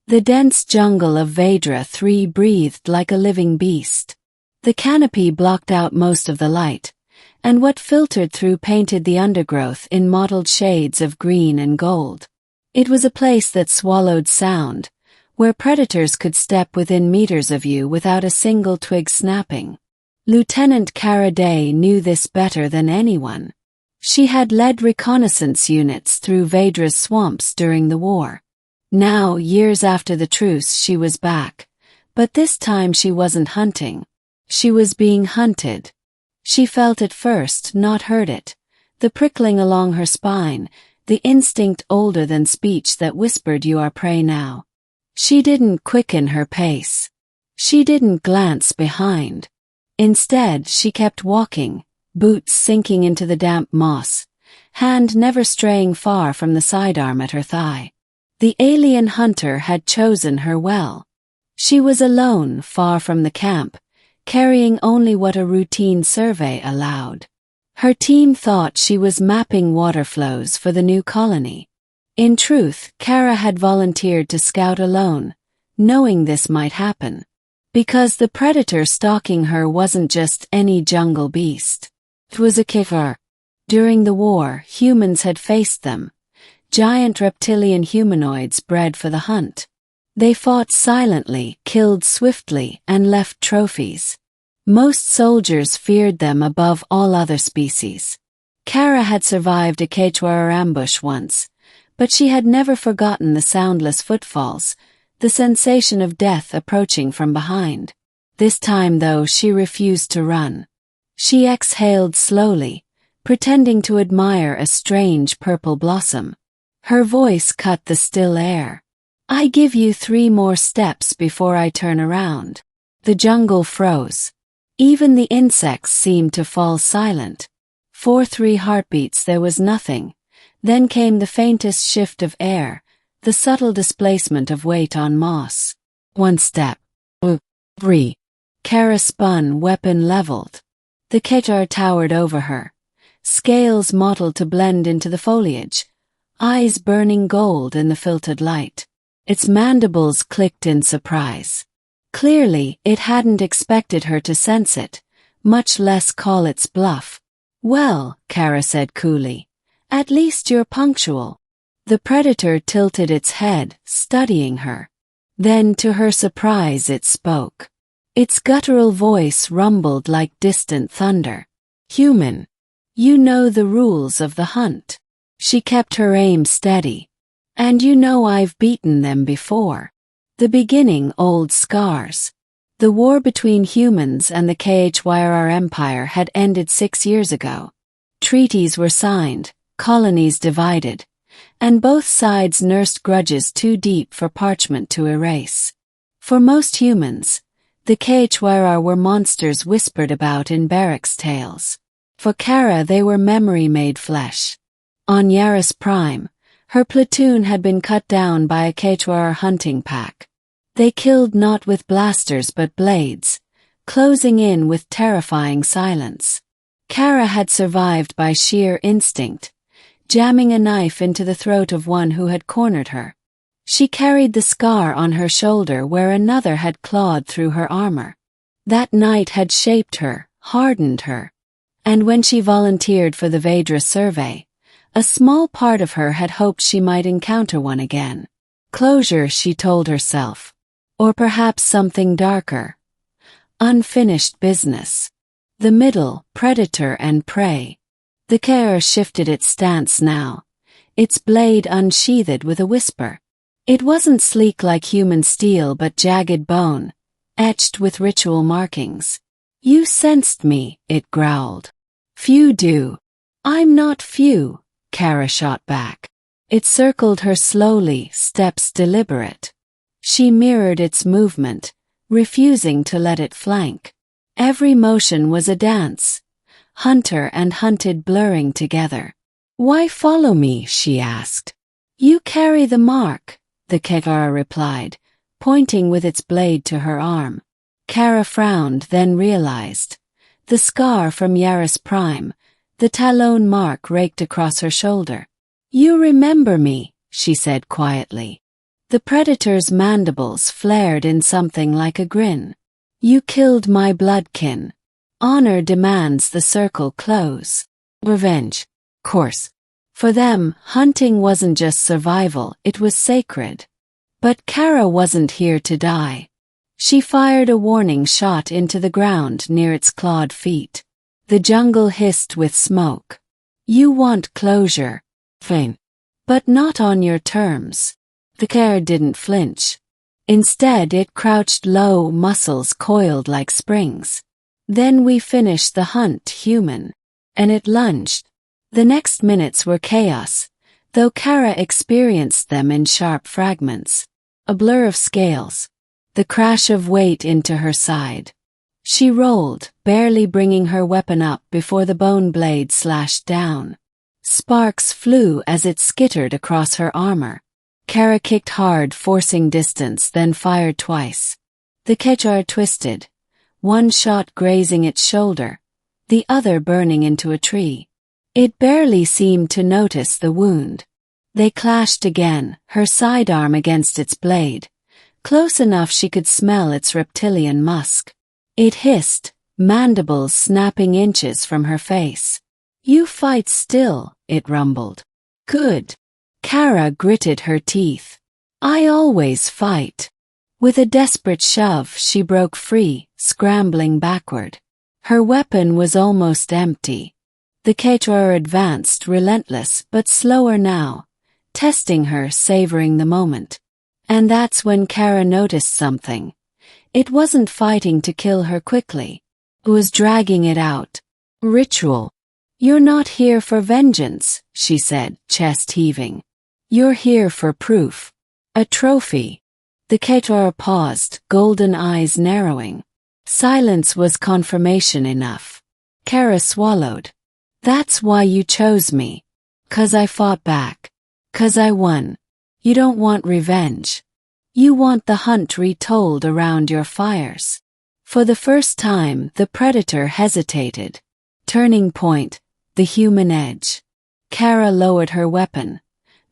The dense jungle of Vedra 3 breathed like a living beast. The canopy blocked out most of the light, and what filtered through painted the undergrowth in mottled shades of green and gold. It was a place that swallowed sound, where predators could step within meters of you without a single twig snapping. Lieutenant Cara Day knew this better than anyone. She had led reconnaissance units through Vedra's swamps during the war. Now, years after the truce, she was back, but this time she wasn't hunting. She was being hunted. She felt it first, not heard it. The prickling along her spine, the instinct older than speech that whispered, "You are prey now." She didn't quicken her pace. She didn't glance behind. Instead, she kept walking, boots sinking into the damp moss, hand never straying far from the sidearm at her thigh. The alien hunter had chosen her well. She was alone, far from the camp, carrying only what a routine survey allowed. Her team thought she was mapping water flows for the new colony. In truth, Cara had volunteered to scout alone, knowing this might happen. Because the predator stalking her wasn't just any jungle beast. It was a killer. During the war, humans had faced them. Giant reptilian humanoids bred for the hunt. They fought silently, killed swiftly, and left trophies. Most soldiers feared them above all other species. Cara had survived a HFY ambush once, but she had never forgotten the soundless footfalls, the sensation of death approaching from behind. This time, though, she refused to run. She exhaled slowly, pretending to admire a strange purple blossom. Her voice cut the still air. "I give you 3 more steps before I turn around." The jungle froze. Even the insects seemed to fall silent. For 3 heartbeats there was nothing. Then came the faintest shift of air, the subtle displacement of weight on moss. 1 step. 3. Cara spun, weapon leveled. The Ketar towered over her, scales mottled to blend into the foliage, eyes burning gold in the filtered light. Its mandibles clicked in surprise. Clearly, it hadn't expected her to sense it, much less call its bluff. "Well," Cara said coolly, "at least you're punctual." The predator tilted its head, studying her. Then, to her surprise, it spoke. Its guttural voice rumbled like distant thunder. "Human, you know the rules of the hunt." She kept her aim steady. "And you know I've beaten them before." The beginning, old scars. The war between humans and the HFY Empire had ended 6 years ago. Treaties were signed, colonies divided, and both sides nursed grudges too deep for parchment to erase. For most humans, the HFY were monsters whispered about in barracks tales. For Cara, they were memory made flesh. On Yaris Prime, her platoon had been cut down by a HFY hunting pack. They killed not with blasters but blades, closing in with terrifying silence. Cara had survived by sheer instinct, jamming a knife into the throat of one who had cornered her. She carried the scar on her shoulder where another had clawed through her armor. That night had shaped her, hardened her. And when she volunteered for the Vedra survey, a small part of her had hoped she might encounter one again. Closure, she told herself. Or perhaps something darker. Unfinished business. The middle, predator and prey. The Ketar shifted its stance now, its blade unsheathed with a whisper. It wasn't sleek like human steel but jagged bone, etched with ritual markings. "You sensed me," it growled. "Few do." "I'm not few," Cara shot back. It circled her slowly, steps deliberate. She mirrored its movement, refusing to let it flank. Every motion was a dance, hunter and hunted blurring together. "Why follow me?" she asked. "You carry the mark," the Ketar replied, pointing with its blade to her arm. Cara frowned, then realized. The scar from Yaris Prime, the talon mark raked across her shoulder. "You remember me," she said quietly. The predator's mandibles flared in something like a grin. You killed my bloodkin. Honor demands the circle close. Revenge. Course. For them, hunting wasn't just survival, it was sacred. But Kara wasn't here to die. She fired a warning shot into the ground near its clawed feet. The jungle hissed with smoke. You want closure. Fine. But not on your terms. The Kara didn't flinch. Instead, it crouched low, muscles coiled like springs. Then we finished the hunt, human. And it lunged. The next minutes were chaos, though Kara experienced them in sharp fragments. A blur of scales. The crash of weight into her side. She rolled, barely bringing her weapon up before the bone blade slashed down. Sparks flew as it skittered across her armor. Kara kicked hard, forcing distance, then fired twice. The Quechua twisted, one shot grazing its shoulder, the other burning into a tree. It barely seemed to notice the wound. They clashed again, her sidearm against its blade, close enough she could smell its reptilian musk. It hissed, mandibles snapping inches from her face. You fight still, it rumbled. Good. Kara gritted her teeth. I always fight. With a desperate shove, she broke free, scrambling backward. Her weapon was almost empty. The Quechua advanced, relentless but slower now, testing her, savoring the moment. And that's when Kara noticed something. It wasn't fighting to kill her quickly. It was dragging it out. Ritual. You're not here for vengeance, she said, chest heaving. You're here for proof. A trophy. The Quechua paused, golden eyes narrowing. Silence was confirmation enough. Kara swallowed. That's why you chose me. 'Cause I fought back. 'Cause I won. You don't want revenge. You want the hunt retold around your fires. For the first time, the predator hesitated. Turning point, the human edge. Kara lowered her weapon.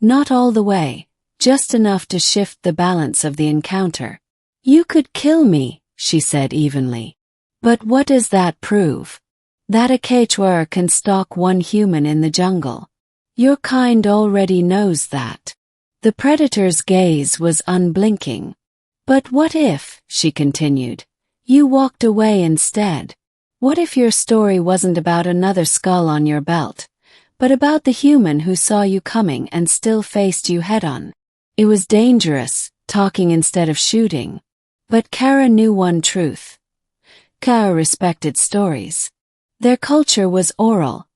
Not all the way, just enough to shift the balance of the encounter. You could kill me, she said evenly. But what does that prove? That a Quechua can stalk one human in the jungle. Your kind already knows that. The predator's gaze was unblinking. But what if, she continued, you walked away instead? What if your story wasn't about another skull on your belt, but about the human who saw you coming and still faced you head-on? It was dangerous, talking instead of shooting. But Kara knew one truth. Kara respected stories. Their culture was oral,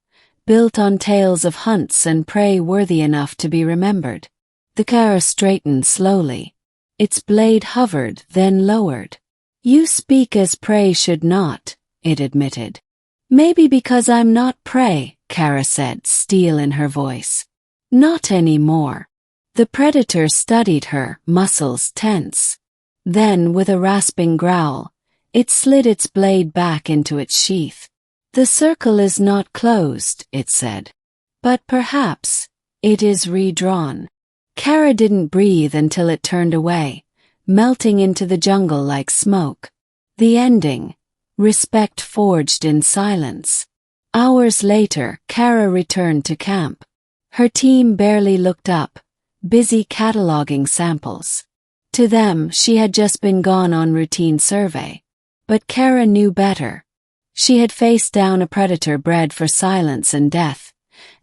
built on tales of hunts and prey worthy enough to be remembered. The Kara straightened slowly. Its blade hovered, then lowered. You speak as prey should not, it admitted. Maybe because I'm not prey, Kara said, steel in her voice. Not anymore. The predator studied her, muscles tense. Then, with a rasping growl, it slid its blade back into its sheath. The circle is not closed, it said. But perhaps it is redrawn. Kara didn't breathe until it turned away, melting into the jungle like smoke. The ending. Respect forged in silence. Hours later, Kara returned to camp. Her team barely looked up, busy cataloging samples. To them, she had just been gone on routine survey. But Kara knew better. She had faced down a predator bred for silence and death,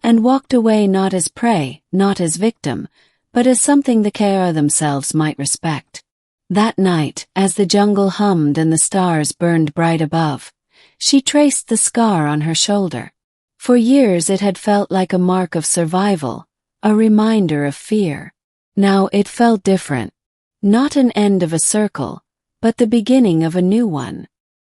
and walked away not as prey, not as victim, but as something the Kara themselves might respect. That night, as the jungle hummed and the stars burned bright above, she traced the scar on her shoulder. For years it had felt like a mark of survival, a reminder of fear. Now it felt different. Not an end of a circle, but the beginning of a new one.